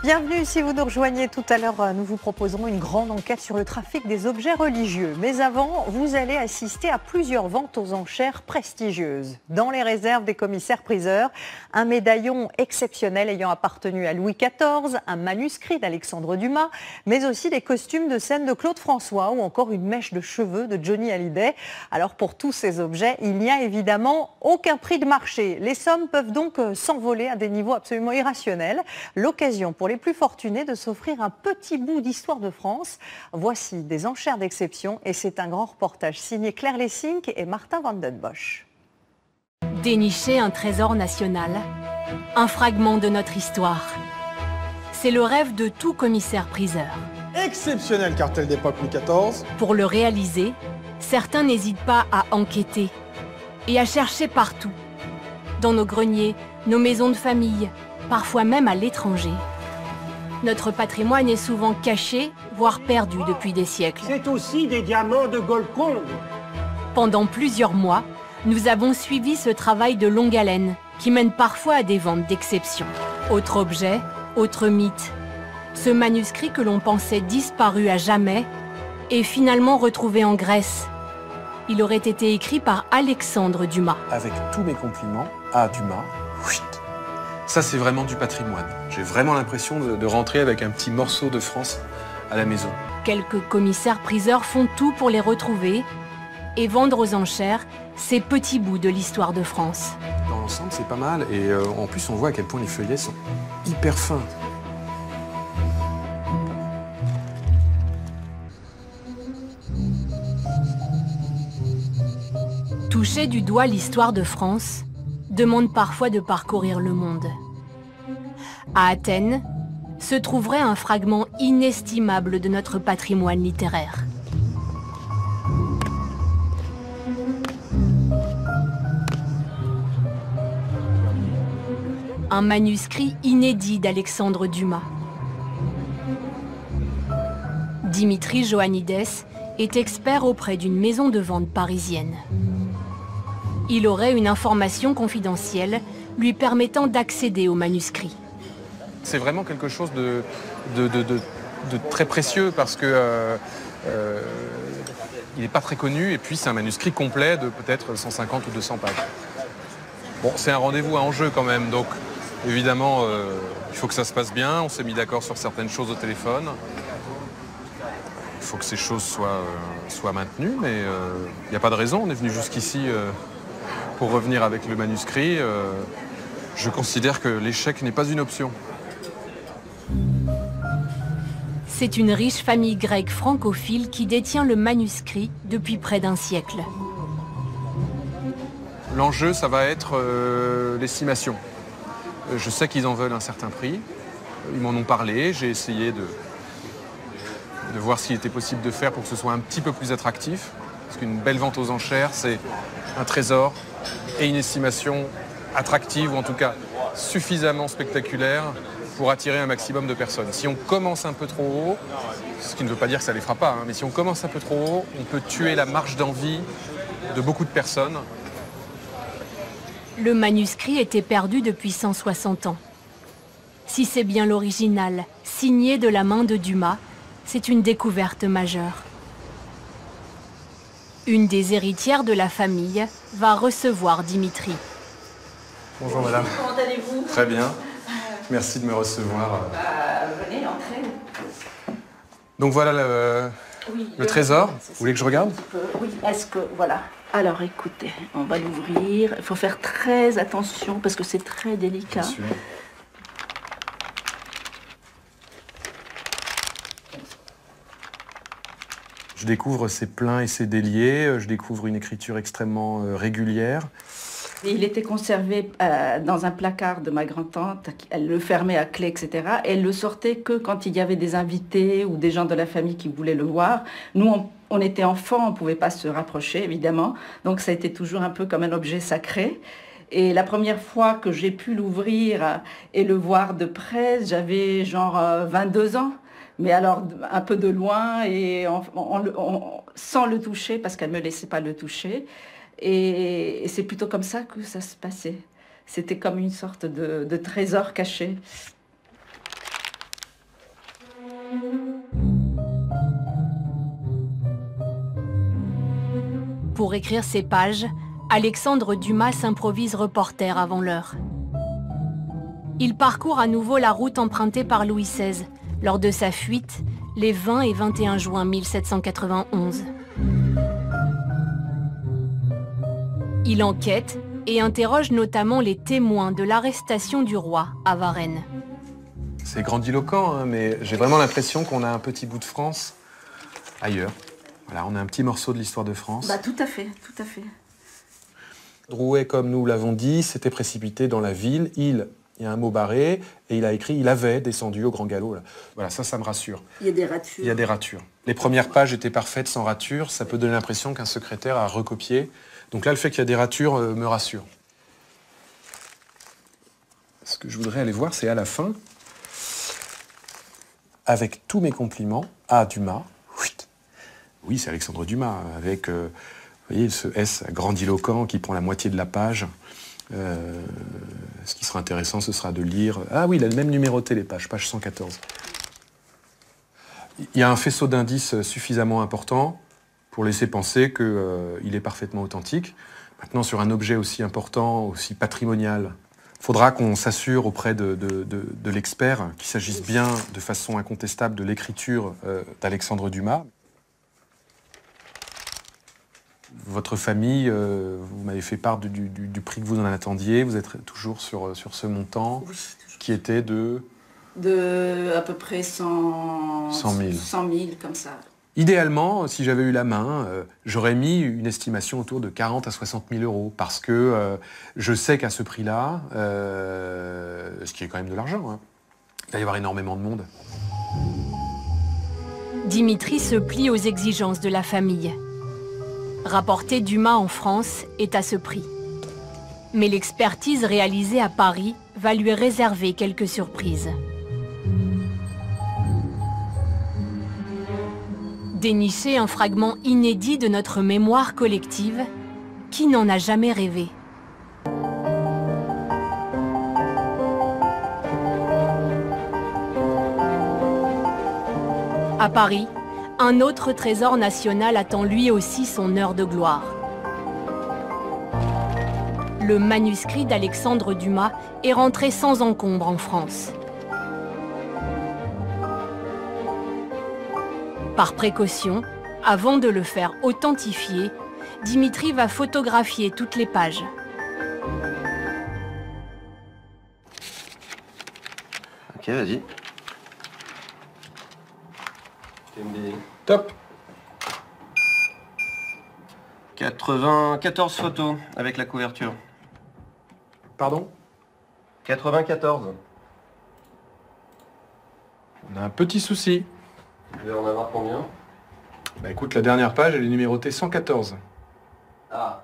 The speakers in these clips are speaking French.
Bienvenue si vous nous rejoignez tout à l'heure. Nous vous proposerons une grande enquête sur le trafic des objets religieux. Mais avant, vous allez assister à plusieurs ventes aux enchères prestigieuses. Dans les réserves des commissaires-priseurs, un médaillon exceptionnel ayant appartenu à Louis XIV, un manuscrit d'Alexandre Dumas, mais aussi des costumes de scène de Claude François ou encore une mèche de cheveux de Johnny Hallyday. Alors pour tous ces objets, il n'y a évidemment aucun prix de marché. Les sommes peuvent donc s'envoler à des niveaux absolument irrationnels. L'occasion pour les plus fortunés de s'offrir un petit bout d'histoire de France. Voici des enchères d'exception et c'est un grand reportage signé Claire Lessink et Martin Van Den Bosch. Dénicher un trésor national, un fragment de notre histoire. C'est le rêve de tout commissaire-priseur. Exceptionnel cartel d'époque Louis XIV. Pour le réaliser, certains n'hésitent pas à enquêter et à chercher partout. Dans nos greniers, nos maisons de famille, parfois même à l'étranger. Notre patrimoine est souvent caché, voire perdu depuis des siècles. C'est aussi des diamants de Golconde. Pendant plusieurs mois, nous avons suivi ce travail de longue haleine qui mène parfois à des ventes d'exception. Autre objet, autre mythe. Ce manuscrit que l'on pensait disparu à jamais est finalement retrouvé en Grèce. Il aurait été écrit par Alexandre Dumas. Avec tous mes compliments à Dumas. Ça, c'est vraiment du patrimoine. J'ai vraiment l'impression de rentrer avec un petit morceau de France à la maison. Quelques commissaires-priseurs font tout pour les retrouver et vendre aux enchères ces petits bouts de l'histoire de France. Dans l'ensemble, c'est pas mal. Et en plus, on voit à quel point les feuillets sont hyper fins. Toucher du doigt l'histoire de France demande parfois de parcourir le monde. À Athènes se trouverait un fragment inestimable de notre patrimoine littéraire. Un manuscrit inédit d'Alexandre Dumas. Dimitri Johannides est expert auprès d'une maison de vente parisienne. Il aurait une information confidentielle lui permettant d'accéder au manuscrit. C'est vraiment quelque chose de très précieux parce que il n'est pas très connu et puis c'est un manuscrit complet de peut-être 150 ou 200 pages. Bon, c'est un rendez-vous à enjeu quand même, donc évidemment il faut que ça se passe bien. On s'est mis d'accord sur certaines choses au téléphone. Il faut que ces choses soient maintenues, mais il n'y a pas de raison. On est venu jusqu'ici pour revenir avec le manuscrit. Je considère que l'échec n'est pas une option. C'est une riche famille grecque francophile qui détient le manuscrit depuis près d'un siècle. L'enjeu, ça va être l'estimation. Je sais qu'ils en veulent un certain prix. Ils m'en ont parlé. J'ai essayé de voir ce qu'il était possible de faire pour que ce soit un petit peu plus attractif. Parce qu'une belle vente aux enchères, c'est un trésor et une estimation attractive, ou en tout cas suffisamment spectaculaire pour attirer un maximum de personnes. Si on commence un peu trop haut, ce qui ne veut pas dire que ça ne les fera pas, mais si on commence un peu trop haut, on peut tuer la marge d'envie de beaucoup de personnes. Le manuscrit était perdu depuis 160 ans. Si c'est bien l'original, signé de la main de Dumas, c'est une découverte majeure. Une des héritières de la famille va recevoir Dimitri. Bonjour madame. Comment allez-vous? Très bien. Merci de me recevoir. Venez, entrez. Donc voilà le trésor. Vous voulez que je regarde? Oui, est-ce que... Voilà. Alors écoutez, on va l'ouvrir. Il faut faire très attention parce que c'est très délicat. Bien sûr. Je découvre ses pleins et ses déliés. Je découvre une écriture extrêmement régulière. Il était conservé dans un placard de ma grand-tante. Elle le fermait à clé, etc. Et elle le sortait que quand il y avait des invités ou des gens de la famille qui voulaient le voir. Nous, on était enfants, on ne pouvait pas se rapprocher, évidemment. Donc ça a été toujours un peu comme un objet sacré. Et la première fois que j'ai pu l'ouvrir et le voir de près, j'avais genre 22 ans. Mais alors un peu de loin et sans le toucher, parce qu'elle ne me laissait pas le toucher. Et c'est plutôt comme ça que ça se passait. C'était comme une sorte de trésor caché. Pour écrire ces pages, Alexandre Dumas s'improvise reporter avant l'heure. Il parcourt à nouveau la route empruntée par Louis XVI lors de sa fuite les 20 et 21 juin 1791. Il enquête et interroge notamment les témoins de l'arrestation du roi à Varennes. C'est grandiloquent, hein, mais j'ai vraiment l'impression qu'on a un petit bout de France ailleurs. Voilà, on a un petit morceau de l'histoire de France. Bah, tout à fait, tout à fait. Drouet, comme nous l'avons dit, s'était précipité dans la ville. Il y a un mot barré, et il a écrit « il avait descendu au grand galop ». Voilà, ça me rassure. Il y a des ratures. Il y a des ratures. Les premières pages étaient parfaites, sans ratures. Ça peut donner l'impression qu'un secrétaire a recopié. Donc là, le fait qu'il y a des ratures me rassure. Ce que je voudrais aller voir, c'est à la fin, avec tous mes compliments à Dumas. Oui, c'est Alexandre Dumas, avec vous voyez, ce S grandiloquent qui prend la moitié de la page. Ce qui sera intéressant, ce sera de lire... Ah oui, il a même numéroté les pages, page 114. Il y a un faisceau d'indices suffisamment important pour laisser penser qu'il est parfaitement authentique. Maintenant, sur un objet aussi important, aussi patrimonial, il faudra qu'on s'assure auprès de l'expert qu'il s'agisse bien de façon incontestable de l'écriture d'Alexandre Dumas. Votre famille, vous m'avez fait part du prix que vous en attendiez. Vous êtes toujours sur ce montant, oui, qui était de à peu près 100 000, comme ça. Idéalement, si j'avais eu la main, j'aurais mis une estimation autour de 40 à 60 000 euros, parce que je sais qu'à ce prix-là, ce qui est quand même de l'argent, hein, il va y avoir énormément de monde. Dimitri se plie aux exigences de la famille. Rapporter Dumas en France est à ce prix. Mais l'expertise réalisée à Paris va lui réserver quelques surprises. Dénicher un fragment inédit de notre mémoire collective, qui n'en a jamais rêvé? À Paris, un autre trésor national attend lui aussi son heure de gloire. Le manuscrit d'Alexandre Dumas est rentré sans encombre en France. Par précaution, avant de le faire authentifier, Dimitri va photographier toutes les pages. Ok, vas-y. Top. 94 photos avec la couverture. Pardon? 94. On a un petit souci. Vous devez en avoir combien? Bah écoute, la dernière page, elle est numérotée 114. Ah.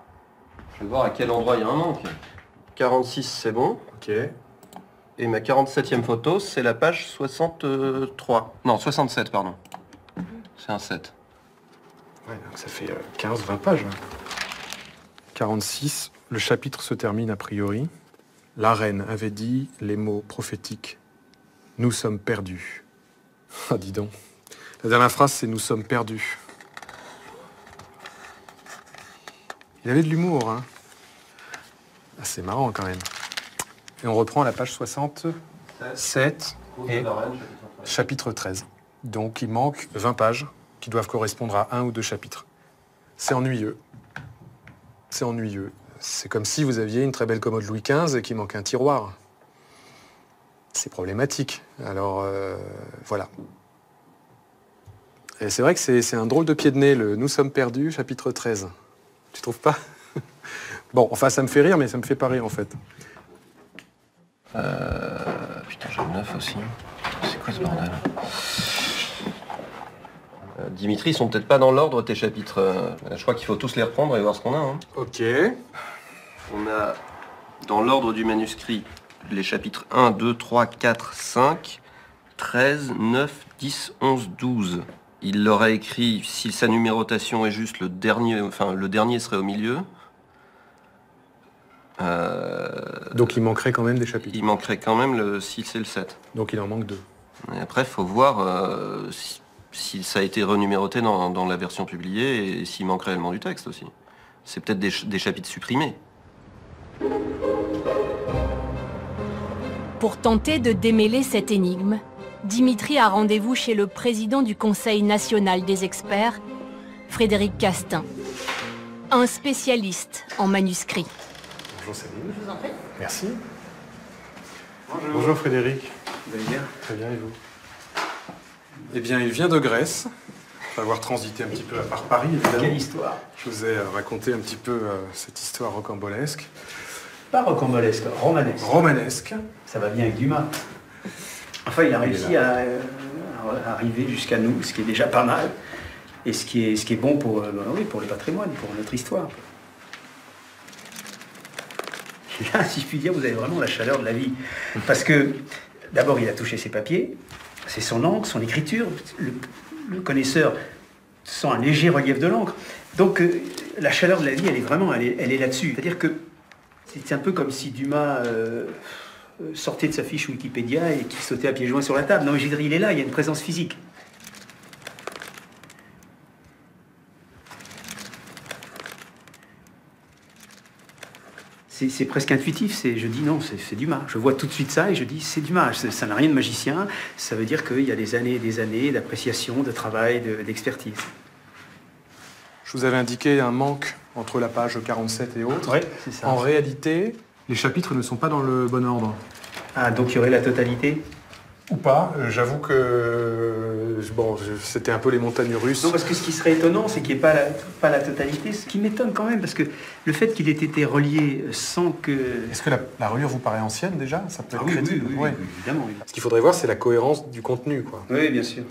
Je vais voir à quel endroit il y a un manque. 46, c'est bon. Ok. Et ma 47e photo, c'est la page 63. Non, 67, pardon. C'est un 7. Ouais, donc ça fait 15-20 pages. 46, le chapitre se termine a priori. La reine avait dit les mots prophétiques. Nous sommes perdus. Ah, dis donc. La dernière phrase, c'est « Nous sommes perdus ». Il avait de l'humour, hein. Ah, c'est marrant, quand même. Et on reprend la page 67 et chapitre 13. Donc, il manque 20 pages qui doivent correspondre à un ou deux chapitres. C'est ennuyeux. C'est ennuyeux. C'est comme si vous aviez une très belle commode Louis XV et qu'il manquait un tiroir. C'est problématique. Alors, voilà. Et c'est vrai que c'est un drôle de pied de nez, le « Nous sommes perdus », chapitre 13. Tu trouves pas? Bon, enfin, ça me fait rire, mais ça me fait pas rire, en fait. Putain, j'ai le 9 aussi. C'est quoi ce bordel? Dimitri, ils sont peut-être pas dans l'ordre, tes chapitres. Je crois qu'il faut tous les reprendre et voir ce qu'on a. Hein. Ok. On a, dans l'ordre du manuscrit, les chapitres 1, 2, 3, 4, 5, 13, 9, 10, 11, 12. Il leur a écrit, si sa numérotation est juste, le dernier serait au milieu. Donc il manquerait quand même des chapitres. Il manquerait quand même le 6 et le 7. Donc il en manque 2. Et après, il faut voir si ça a été renuméroté dans la version publiée et s'il manque réellement du texte aussi. C'est peut-être des chapitres supprimés. Pour tenter de démêler cette énigme, Dimitri a rendez-vous chez le président du Conseil national des experts, Frédéric Castin, un spécialiste en manuscrits. Bonjour Sabine. Je vous en prie. Merci. Bonjour Frédéric. Vous allez bien? Très bien, et vous? Eh bien, il vient de Grèce, après avoir transité un petit peu par Paris, évidemment. Quelle histoire? Je vous ai raconté un petit peu cette histoire rocambolesque. Pas rocambolesque, romanesque. Romanesque. Ça va bien avec Dumas. Enfin, il a réussi à arriver jusqu'à nous, ce qui est déjà pas mal. Et ce qui est bon pour, oui, pour le patrimoine, pour notre histoire. Et là, si je puis dire, vous avez vraiment la chaleur de la vie. Parce que, d'abord, il a touché ses papiers, c'est son encre, son écriture. Le connaisseur sent un léger relief de l'encre. Donc, la chaleur de la vie, elle est vraiment, elle est là-dessus. C'est-à-dire que c'est un peu comme si Dumas sortait de sa fiche Wikipédia et qu'il sautait à pieds joints sur la table. Non, mais je veux dire, il est là, il y a une présence physique. C'est presque intuitif, je dis non, c'est Dumas. Je vois tout de suite ça et je dis c'est Dumas. Ça n'a rien de magicien, ça veut dire qu'il y a des années d'appréciation, de travail, d'expertise. Je vous avais indiqué un manque entre la page 47 et autres. Oui, c'est ça. En réalité, les chapitres ne sont pas dans le bon ordre. Ah, donc il y aurait la totalité? Ou pas, j'avoue que bon, c'était un peu les montagnes russes. Non, parce que ce qui serait étonnant, c'est qu'il n'y ait pas la totalité. Ce qui m'étonne quand même, parce que le fait qu'il ait été relié sans que... Est-ce que la reliure vous paraît ancienne déjà? Ça peut être oui, crédible. oui, évidemment. Oui. Ce qu'il faudrait voir, c'est la cohérence du contenu, quoi. Oui, bien sûr.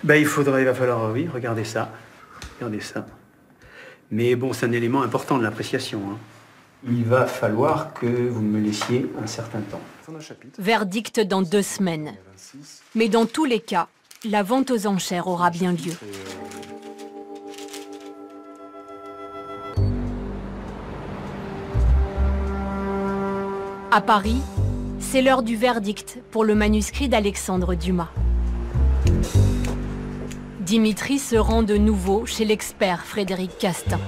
Ben, il va falloir, oui, regarder ça. Regardez ça. Mais bon, c'est un élément important de l'appréciation. Hein. Il va falloir que vous me laissiez un certain temps. Verdict dans 2 semaines. Mais dans tous les cas, la vente aux enchères aura bien lieu. À Paris, c'est l'heure du verdict pour le manuscrit d'Alexandre Dumas. Dimitri se rend de nouveau chez l'expert Frédéric Castin.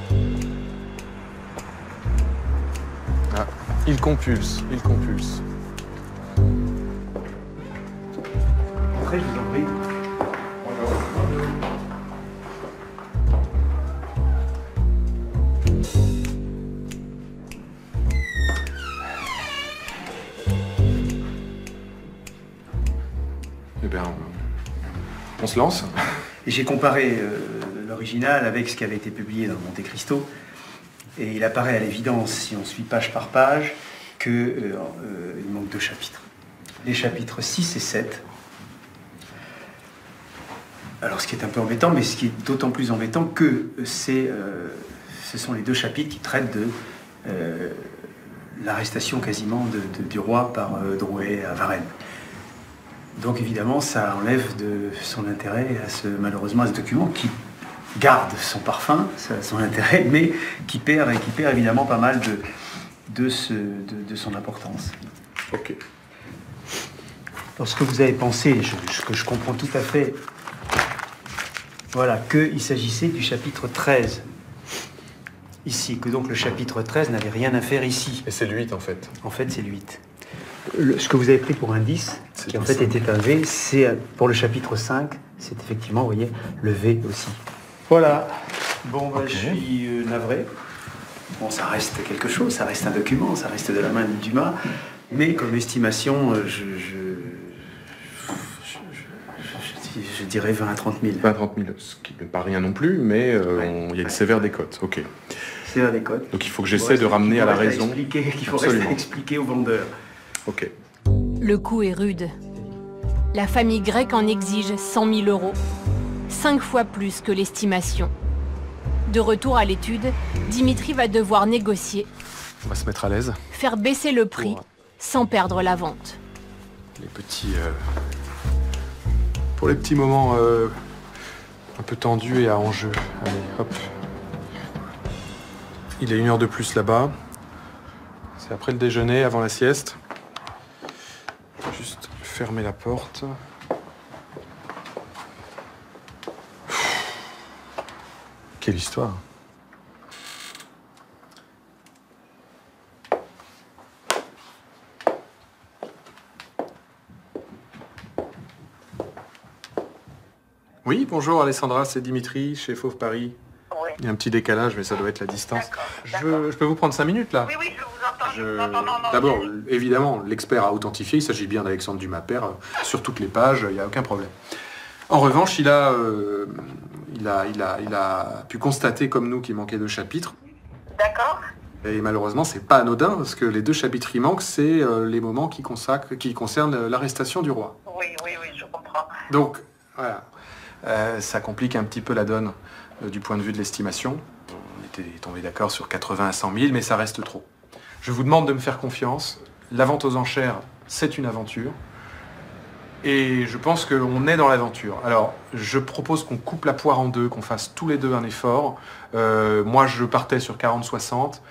Ah, il compulse, il compulse. Après, je vous en prie. Eh bien, on se lance. Et j'ai comparé l'original avec ce qui avait été publié dans Monte Cristo. Et il apparaît à l'évidence, si on suit page par page, qu'il manque 2 chapitres. Les chapitres 6 et 7. Alors, ce qui est un peu embêtant, mais ce qui est d'autant plus embêtant que ce sont les 2 chapitres qui traitent de l'arrestation quasiment du roi par Drouet à Varennes. Donc évidemment, ça enlève de son intérêt malheureusement à ce document qui garde son parfum, son intérêt, mais qui perd évidemment pas mal de son importance. Ok. Lorsque vous avez pensé, que je comprends tout à fait, voilà, qu'il s'agissait du chapitre 13, ici, que donc le chapitre 13 n'avait rien à faire ici. Et c'est le 8 en fait. En fait, c'est le 8. Ce que vous avez pris pour un 10, qui en fait était un V, c'est pour le chapitre 5, c'est effectivement, vous voyez, le V aussi. Voilà. Bon, okay. Je suis navré. Bon, ça reste quelque chose, ça reste un document, ça reste de la main de Dumas, mais comme estimation, je dirais 20 à 30 000. 20 à 30 000, ce qui n'est pas rien non plus, mais il y a une sévère décote. Ok. Sévère décote. Donc il faut que j'essaie de ramener à la raison. Qu'il faut rester à expliquer aux vendeurs. Ok. Le coup est rude. La famille grecque en exige 100 000 €, 5 fois plus que l'estimation. De retour à l'étude, Dimitri va devoir négocier. On va se mettre à l'aise. Faire baisser le prix sans perdre la vente. Les petits... Pour les petits moments un peu tendus et à enjeu. Allez, hop. Il est 1 heure de plus là-bas. C'est après le déjeuner, avant la sieste. Juste fermer la porte. Quelle histoire. Oui, bonjour Alessandra, c'est Dimitri, chez Fauve Paris. Oui. Il y a un petit décalage, mais ça doit être la distance. D'accord. Je peux vous prendre 5 minutes là? Oui, je vous entends. Non, D'abord, évidemment, l'expert a authentifié, il s'agit bien d'Alexandre Dumas père, sur toutes les pages, il n'y a aucun problème. En revanche, il a pu constater, comme nous, qu'il manquait 2 chapitres. D'accord. Et malheureusement, c'est pas anodin, parce que les 2 chapitres qui manquent, c'est les moments qui concernent l'arrestation du roi. Oui, je comprends. Donc, voilà. Ça complique un petit peu la donne du point de vue de l'estimation. On était tombé d'accord sur 80 à 100 000, mais ça reste trop. Je vous demande de me faire confiance. La vente aux enchères, c'est une aventure. Et je pense qu'on est dans l'aventure. Alors, je propose qu'on coupe la poire en 2, qu'on fasse tous les 2 un effort. Moi, je partais sur 40-60.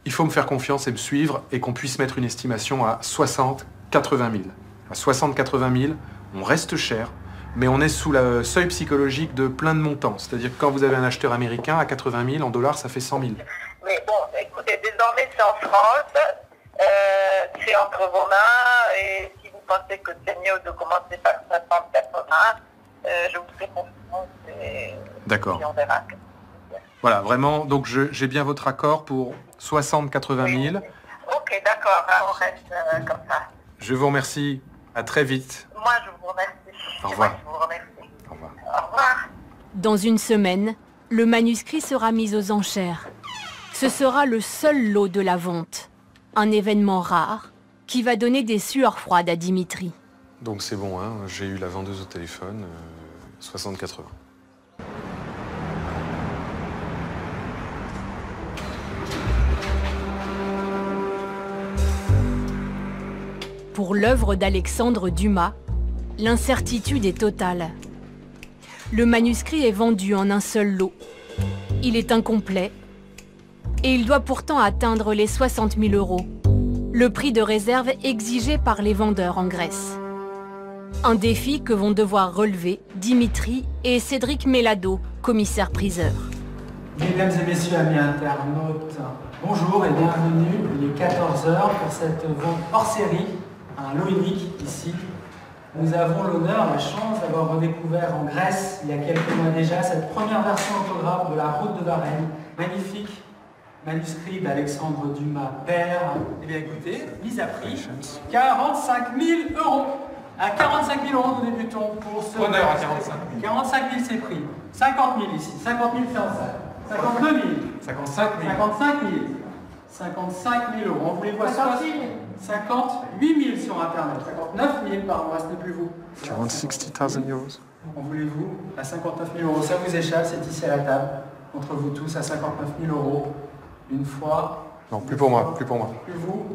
Il faut me faire confiance et me suivre et qu'on puisse mettre une estimation à 60-80 000. À 60-80 000, on reste cher, mais on est sous le seuil psychologique de plein de montants. C'est-à-dire que quand vous avez un acheteur américain, à 80 000, en dollars, ça fait 100 000. Mais bon, écoutez, désormais c'est en France, c'est entre vos mains, et si vous pensez que c'est mieux de commencer par 60-80, je vous fais confiance et on verra. Voilà, vraiment, donc j'ai bien votre accord pour 60-80 000. Ok, d'accord, on reste comme ça. Je vous remercie, à très vite. Moi, je vous remercie. Au revoir. Moi, je vous remercie. Au revoir. Au revoir. Dans une semaine, le manuscrit sera mis aux enchères. Ce sera le seul lot de la vente. Un événement rare qui va donner des sueurs froides à Dimitri. Donc c'est bon, hein, j'ai eu la vendeuse au téléphone, 60-80. Pour l'œuvre d'Alexandre Dumas, l'incertitude est totale. Le manuscrit est vendu en un seul lot. Il est incomplet et il doit pourtant atteindre les 60 000 €, le prix de réserve exigé par les vendeurs en Grèce. Un défi que vont devoir relever Dimitri et Cédric Mélado, commissaire-priseur. Mesdames et messieurs, amis internautes, bonjour et bienvenue. Il est 14 h pour cette vente hors série, un lot unique ici. Nous avons l'honneur, la chance d'avoir redécouvert en Grèce, il y a quelques mois déjà, cette première version autographe de la Route de Varenne. Magnifique manuscrit d'Alexandre Dumas père. Eh bien écoutez, mise à prix, 45 000 €. À 45 000 € nous débutons pour ce... Honneur à 45 000. 45 000 c'est pris. 50 000 ici, 50 000 c'est en salle. 52 000. 55 000. 55 000. 55 000 €. On vous les voit 58 000 sur Internet. 59 000 par mois, ce n'est plus vous. 60,000 €. On voulez-vous à 59 000 €. Ça vous échappe, c'est ici à la table. Entre vous tous à 59 000 €. Une fois. Non, plus pour moi, plus pour moi. Plus vous.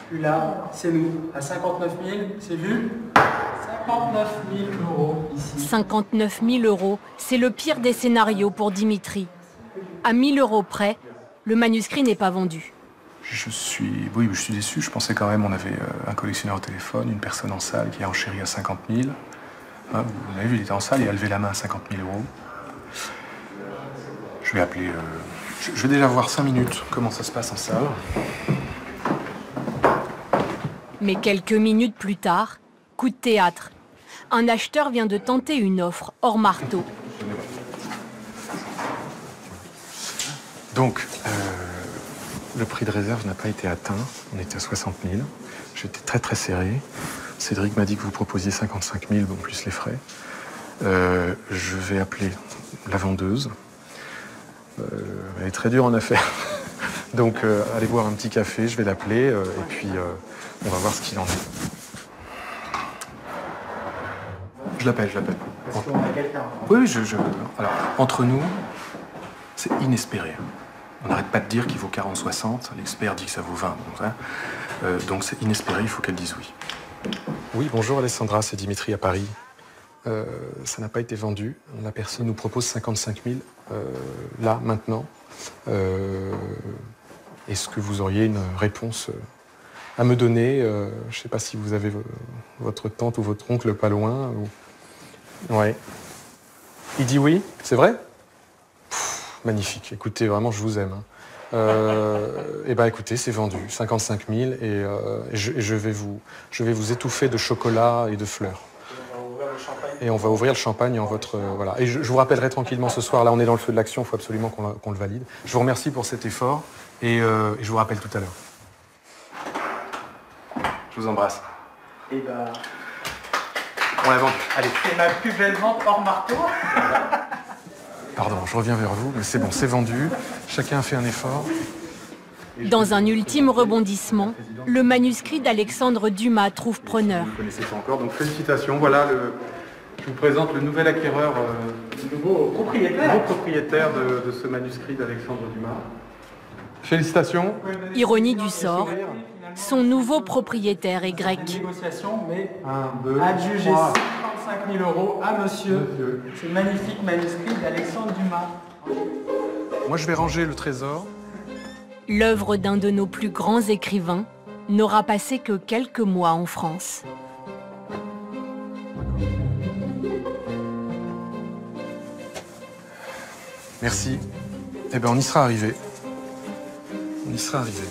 Plus là, c'est nous. À 59 000, c'est vu. 59 000 € ici. 59 000 €, c'est le pire des scénarios pour Dimitri. À 1 000 € près, le manuscrit n'est pas vendu. Je suis déçu. Je pensais quand même, on avait un collectionneur au téléphone, une personne en salle qui a enchéri à 50 000. Hein, vous avez vu, il était en salle, il a levé la main à 50 000 €. Je vais appeler... je vais déjà voir 5 minutes comment ça se passe en salle. Mais quelques minutes plus tard, coup de théâtre. Un acheteur vient de tenter une offre hors marteau. Donc, le prix de réserve n'a pas été atteint. On était à 60 000. J'étais très très serré. Cédric m'a dit que vous proposiez 55 000, bon, plus les frais. Je vais appeler la vendeuse. Elle est très dure en affaires. Donc, allez boire un petit café, je vais l'appeler, et puis on va voir ce qu'il en est. Je l'appelle. Est-ce qu'on a quelqu'un? Oui, alors, entre nous, c'est inespéré. On n'arrête pas de dire qu'il vaut 40-60, l'expert dit que ça vaut 20. Donc c'est inespéré, il faut qu'elle dise oui. Oui, bonjour Alessandra, c'est Dimitri à Paris. Ça n'a pas été vendu. La personne nous propose 55 000, là, maintenant. Est-ce que vous auriez une réponse à me donner? Je ne sais pas si vous avez votre tante ou votre oncle pas loin. Ouais. Il dit oui, c'est vrai? Magnifique. Écoutez, vraiment, je vous aime. Et ben, écoutez, c'est vendu, 55 000, et je vais vous étouffer de chocolat et de fleurs. Et on va ouvrir le champagne en votre... voilà. Et je vous rappellerai tranquillement ce soir, là on est dans le feu de l'action, il faut absolument qu'on le valide. Je vous remercie pour cet effort, et je vous rappelle tout à l'heure. Je vous embrasse. Et ben, On l'a vendu. Allez. c'est ma plus belle vente hors marteau. Pardon, je reviens vers vous, mais c'est bon, c'est vendu. Chacun a fait un effort. Dans un ultime rebondissement, le manuscrit d'Alexandre Dumas trouve preneur. Vous ne connaissez pas encore, donc félicitations. Voilà, je vous présente le nouvel acquéreur, Le nouveau propriétaire de ce manuscrit d'Alexandre Dumas. Félicitations. Ironie du sort, son nouveau propriétaire est grec. Négociation, mais 1, 2, adjugé 3. 55 000 € à monsieur. Ce magnifique manuscrit d'Alexandre Dumas. Moi, je vais ranger le trésor. L'œuvre d'un de nos plus grands écrivains n'aura passé que quelques mois en France. Merci. Eh bien, on y sera arrivé. On y sera arrivé.